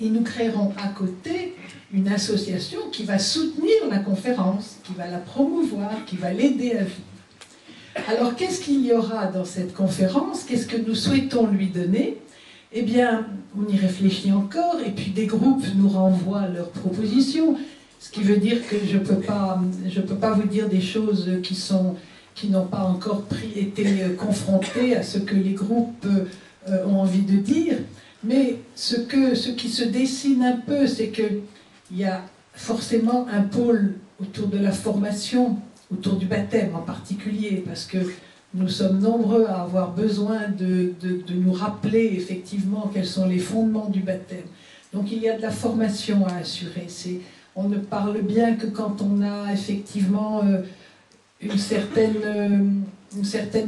Et nous créerons à côté une association qui va soutenir la conférence, qui va la promouvoir, qui va l'aider à vivre. Alors, qu'est-ce qu'il y aura dans cette conférence? Qu'est-ce que nous souhaitons lui donner? Eh bien, on y réfléchit encore, et puis des groupes nous renvoient leurs propositions, ce qui veut dire que je peux pas vous dire des choses qui n'ont pas encore été confrontées à ce que les groupes ont envie de dire. Mais ce qui se dessine un peu, c'est qu'il y a forcément un pôle autour de la formation, autour du baptême en particulier, parce que nous sommes nombreux à avoir besoin de nous rappeler effectivement quels sont les fondements du baptême. Donc il y a de la formation à assurer. On ne parle bien que quand on a effectivement une certaine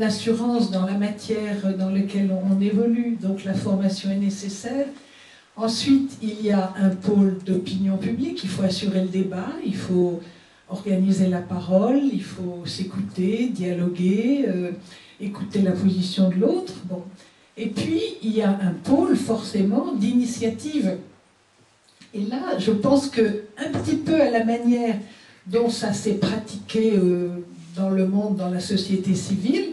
assurance dans la matière dans laquelle on évolue. Donc la formation est nécessaire. Ensuite, il y a un pôle d'opinion publique. Il faut assurer le débat, il faut organiser la parole, il faut s'écouter, dialoguer, écouter la position de l'autre. Bon. Et puis, il y a un pôle forcément d'initiative. Et là, je pense que un petit peu à la manière dont ça s'est pratiqué dans le monde, dans la société civile,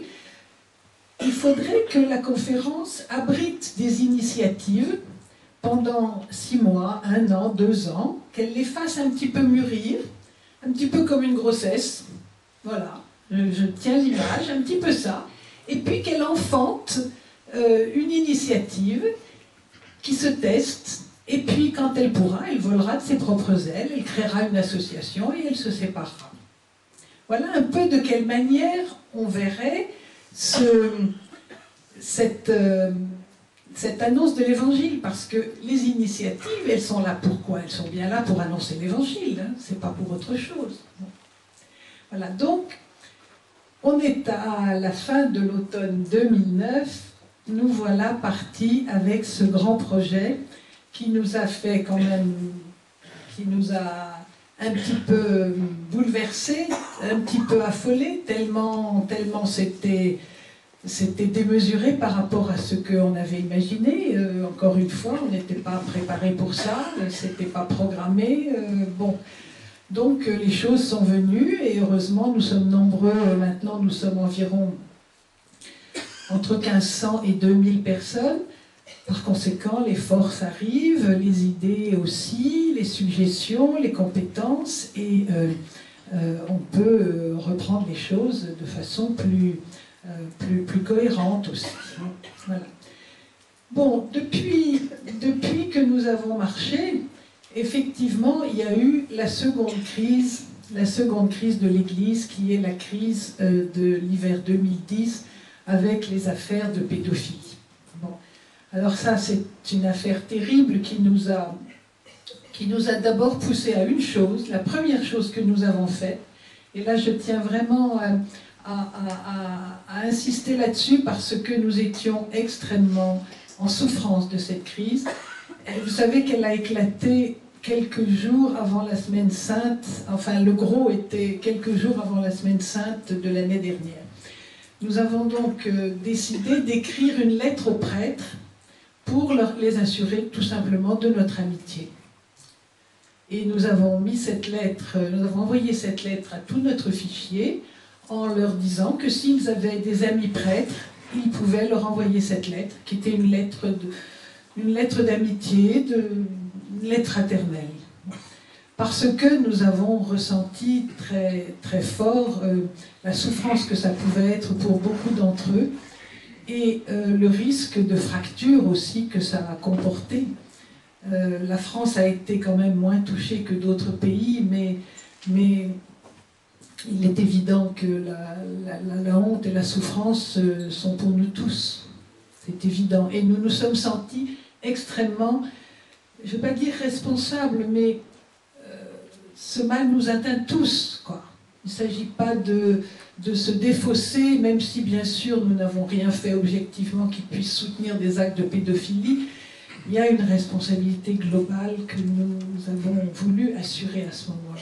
il faudrait que la conférence abrite des initiatives pendant 6 mois, 1 an, 2 ans, qu'elle les fasse un petit peu mûrir, un petit peu comme une grossesse, voilà, je tiens l'image, un petit peu ça, et puis qu'elle enfante une initiative qui se teste, et puis quand elle pourra, elle volera de ses propres ailes, elle créera une association et elle se séparera. Voilà un peu de quelle manière on verrait cette annonce de l'Évangile, parce que les initiatives, elles sont là pour quoi? Elles sont bien là pour annoncer l'Évangile, hein, c'est pas pour autre chose. Voilà, donc, on est à la fin de l'automne 2009, nous voilà partis avec ce grand projet qui nous a fait quand même, qui nous a un petit peu bouleversés, un petit peu affolés, tellement c'était démesuré par rapport à ce qu'on avait imaginé. Encore une fois, on n'était pas préparé pour ça, c'était pas programmé. Bon. Donc les choses sont venues et heureusement nous sommes nombreux, maintenant nous sommes environ entre 1500 et 2000 personnes. Par conséquent, les forces arrivent, les idées aussi, les suggestions, les compétences, et on peut reprendre les choses de façon plus cohérente aussi. Voilà. Bon, depuis que nous avons marché, effectivement, il y a eu la seconde crise de l'Église, qui est la crise de l'hiver 2010, avec les affaires de pédophilie. Bon. Alors ça, c'est une affaire terrible qui nous a d'abord poussé à une chose, la première chose que nous avons faite, et là je tiens vraiment à insister là-dessus parce que nous étions extrêmement en souffrance de cette crise. Et vous savez qu'elle a éclaté quelques jours avant la Semaine Sainte, enfin le gros était quelques jours avant la Semaine Sainte de l'année dernière. Nous avons donc décidé d'écrire une lettre aux prêtres pour les assurer tout simplement de notre amitié. Et nous avons envoyé cette lettre à tout notre fichier en leur disant que s'ils avaient des amis prêtres, ils pouvaient leur envoyer cette lettre, qui était une lettre d'amitié, une lettre fraternelle. Parce que nous avons ressenti très, très fort la souffrance que ça pouvait être pour beaucoup d'entre eux, et le risque de fracture aussi que ça a comporté. La France a été quand même moins touchée que d'autres pays, mais il est évident que la honte et la souffrance sont pour nous tous. C'est évident. Et nous nous sommes sentis extrêmement, je ne vais pas dire responsables, mais ce mal nous atteint tous, quoi. Il ne s'agit pas de se défausser, même si bien sûr nous n'avons rien fait objectivement qui puisse soutenir des actes de pédophilie. Il y a une responsabilité globale que nous avons voulu assurer à ce moment-là.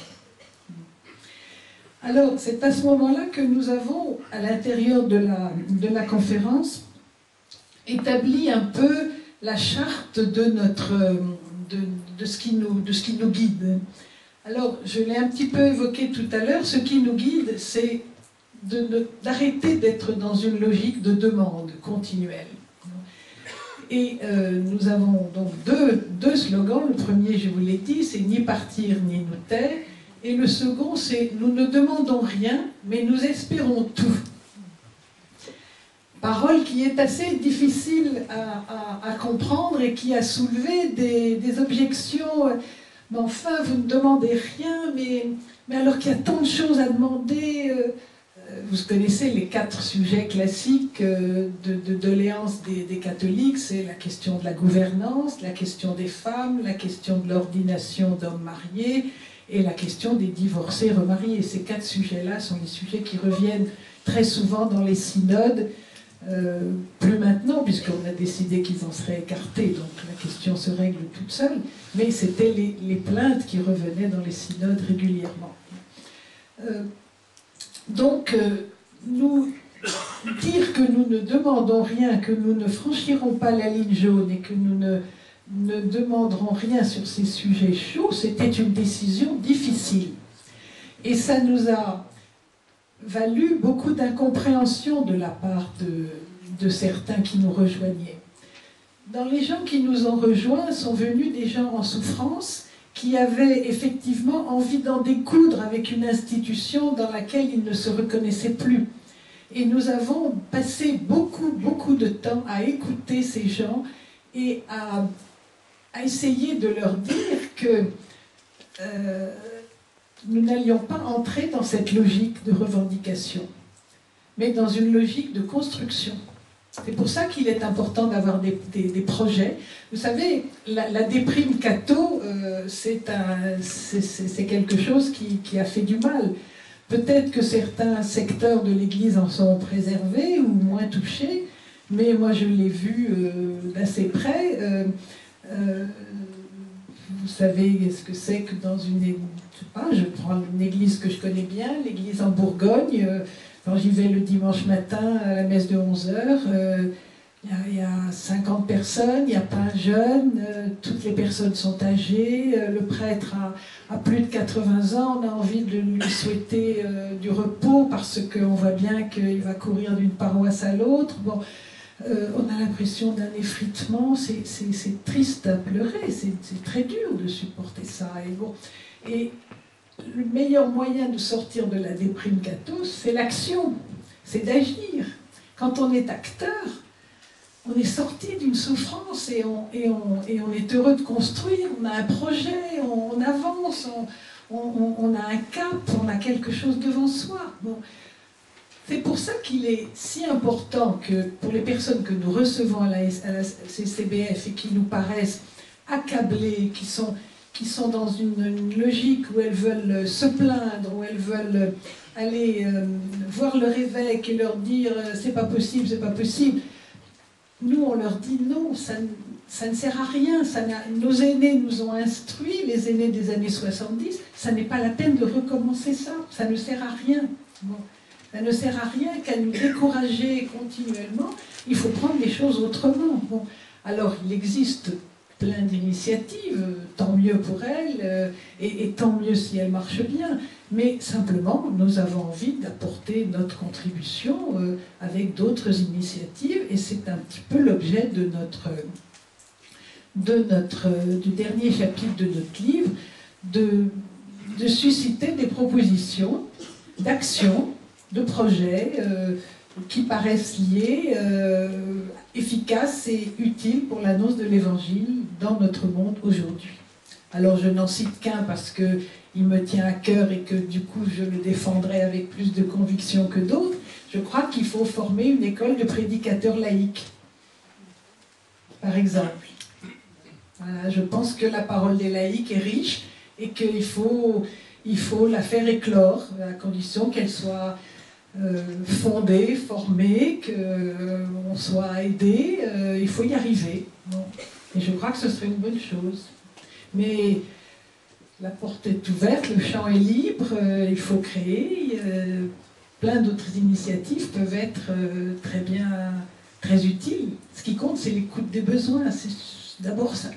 Alors, c'est à ce moment-là que nous avons, à l'intérieur de la conférence, établi un peu la charte de de ce qui nous guide. Alors, je l'ai un petit peu évoqué tout à l'heure, ce qui nous guide, c'est d'arrêter d'être dans une logique de demande continuelle. Et nous avons donc deux slogans. Le premier, je vous l'ai dit, c'est ni partir ni nous taire. Et le second, c'est nous ne demandons rien, mais nous espérons tout. Parole qui est assez difficile à comprendre et qui a soulevé des objections. Mais enfin, vous ne demandez rien, mais alors qu'il y a tant de choses à demander. Vous connaissez les 4 sujets classiques de doléances des catholiques, c'est la question de la gouvernance, la question des femmes, la question de l'ordination d'hommes mariés et la question des divorcés remariés. Ces 4 sujets-là sont les sujets qui reviennent très souvent dans les synodes, plus maintenant puisqu'on a décidé qu'ils en seraient écartés, donc la question se règle toute seule, mais c'était les plaintes qui revenaient dans les synodes régulièrement. Donc, nous dire que nous ne demandons rien, que nous ne franchirons pas la ligne jaune et que nous ne demanderons rien sur ces sujets chauds, c'était une décision difficile. Et ça nous a valu beaucoup d'incompréhension de la part de certains qui nous rejoignaient. Dans les gens qui nous ont rejoints sont venus des gens en souffrance qui avaient effectivement envie d'en découdre avec une institution dans laquelle ils ne se reconnaissaient plus. Et nous avons passé beaucoup de temps à écouter ces gens et à essayer de leur dire que nous n'allions pas entrer dans cette logique de revendication, mais dans une logique de construction. C'est pour ça qu'il est important d'avoir des projets. Vous savez, la déprime catho, c'est quelque chose qui a fait du mal. Peut-être que certains secteurs de l'Église en sont préservés ou moins touchés, mais moi je l'ai vu d'assez près. Vous savez ce que c'est que dans une... Je sais pas, je prends une église que je connais bien, l'église en Bourgogne. Quand j'y vais le dimanche matin à la messe de 11h, il y a 50 personnes, il n'y a pas un jeune, toutes les personnes sont âgées, le prêtre a plus de 80 ans, on a envie de lui souhaiter du repos parce qu'on voit bien qu'il va courir d'une paroisse à l'autre. Bon, on a l'impression d'un effritement, c'est triste à pleurer, c'est très dur de supporter ça. Et le meilleur moyen de sortir de la déprime catho, c'est l'action, c'est d'agir. Quand on est acteur, on est sorti d'une souffrance et on est heureux de construire, on a un projet, on avance, on a un cap, on a quelque chose devant soi. Bon. C'est pour ça qu'il est si important que pour les personnes que nous recevons à la CCBF et qui nous paraissent accablées, qui sont dans une logique où elles veulent se plaindre, où elles veulent aller voir leur évêque et leur dire c'est pas possible, c'est pas possible. Nous, on leur dit non, ça ne sert à rien. Nos aînés nous ont instruits, les aînés des années 70, ça n'est pas la peine de recommencer ça, ça ne sert à rien. Bon. Ça ne sert à rien qu'à nous décourager continuellement, il faut prendre les choses autrement. Bon. Alors, il existe plein d'initiatives, tant mieux pour elles, et tant mieux si elles marchent bien, mais simplement, nous avons envie d'apporter notre contribution avec d'autres initiatives, et c'est un petit peu l'objet du dernier chapitre de notre livre, de susciter des propositions d'actions, de projets qui paraissent liés, efficaces et utiles pour l'annonce de l'Évangile dans notre monde aujourd'hui. Alors je n'en cite qu'un parce qu'il me tient à cœur et que du coup je le défendrai avec plus de conviction que d'autres. Je crois qu'il faut former une école de prédicateurs laïcs, par exemple. Voilà, je pense que la parole des laïcs est riche et qu'il faut la faire éclore, à condition qu'elle soit fondée, formée, qu'on soit aidé, il faut y arriver. Bon. Et je crois que ce serait une bonne chose. Mais la porte est ouverte, le champ est libre, il faut créer. Plein d'autres initiatives peuvent être très bien, très utiles. Ce qui compte, c'est l'écoute des besoins, c'est d'abord ça.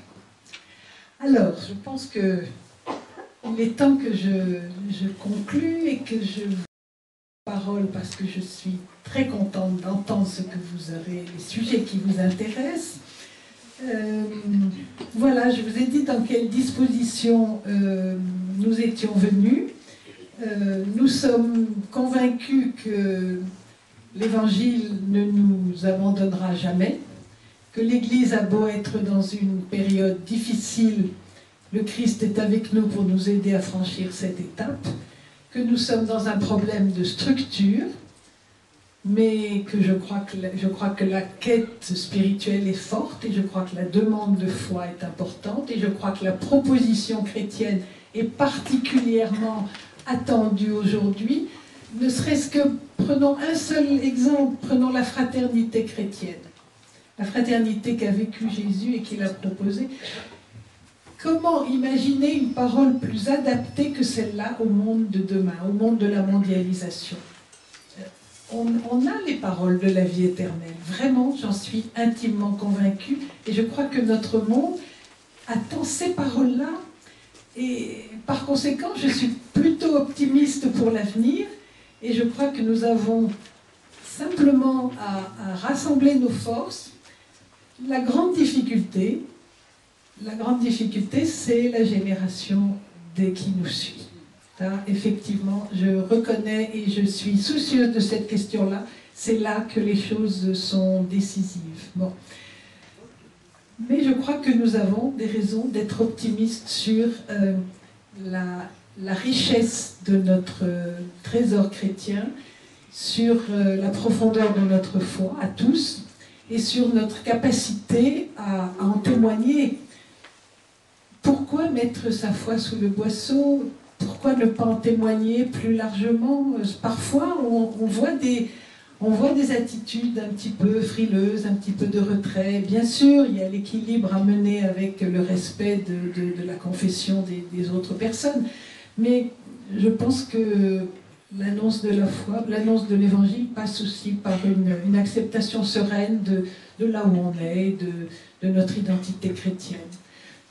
Alors, je pense que il est temps que je conclue et que je vous parole parce que je suis très contente d'entendre ce que vous aurez, les sujets qui vous intéressent. Voilà, je vous ai dit dans quelles dispositions nous étions venus. Nous sommes convaincus que l'Évangile ne nous abandonnera jamais, que l'Église a beau être dans une période difficile, le Christ est avec nous pour nous aider à franchir cette étape, que nous sommes dans un problème de structure, mais que je crois que la quête spirituelle est forte et je crois que la demande de foi est importante et je crois que la proposition chrétienne est particulièrement attendue aujourd'hui, ne serait-ce que, prenons un seul exemple, prenons la fraternité chrétienne. La fraternité qu'a vécue Jésus et qu'il a proposée. Comment imaginer une parole plus adaptée que celle-là au monde de demain, au monde de la mondialisation? On a les paroles de la vie éternelle. Vraiment, j'en suis intimement convaincue. Et je crois que notre monde attend ces paroles-là. Et par conséquent, je suis plutôt optimiste pour l'avenir. Et je crois que nous avons simplement à rassembler nos forces. La grande difficulté, c'est la génération qui nous suit. Ça, effectivement, je reconnais et je suis soucieuse de cette question-là. C'est là que les choses sont décisives. Bon. Mais je crois que nous avons des raisons d'être optimistes sur la richesse de notre trésor chrétien, sur la profondeur de notre foi à tous, et sur notre capacité à en témoigner. Pourquoi mettre sa foi sous le boisseau? Pourquoi ne pas en témoigner plus largement? Parfois, on voit des attitudes un petit peu frileuses, un petit peu de retrait. Bien sûr, il y a l'équilibre à mener avec le respect de la confession des autres personnes. Mais je pense que l'annonce de la foi, l'annonce de l'Évangile passe aussi par une acceptation sereine de là où on est, de notre identité chrétienne.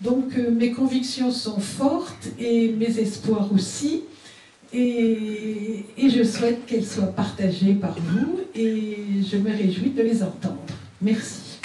Donc mes convictions sont fortes et mes espoirs aussi. Et je souhaite qu'elles soient partagées par vous et je me réjouis de les entendre. Merci.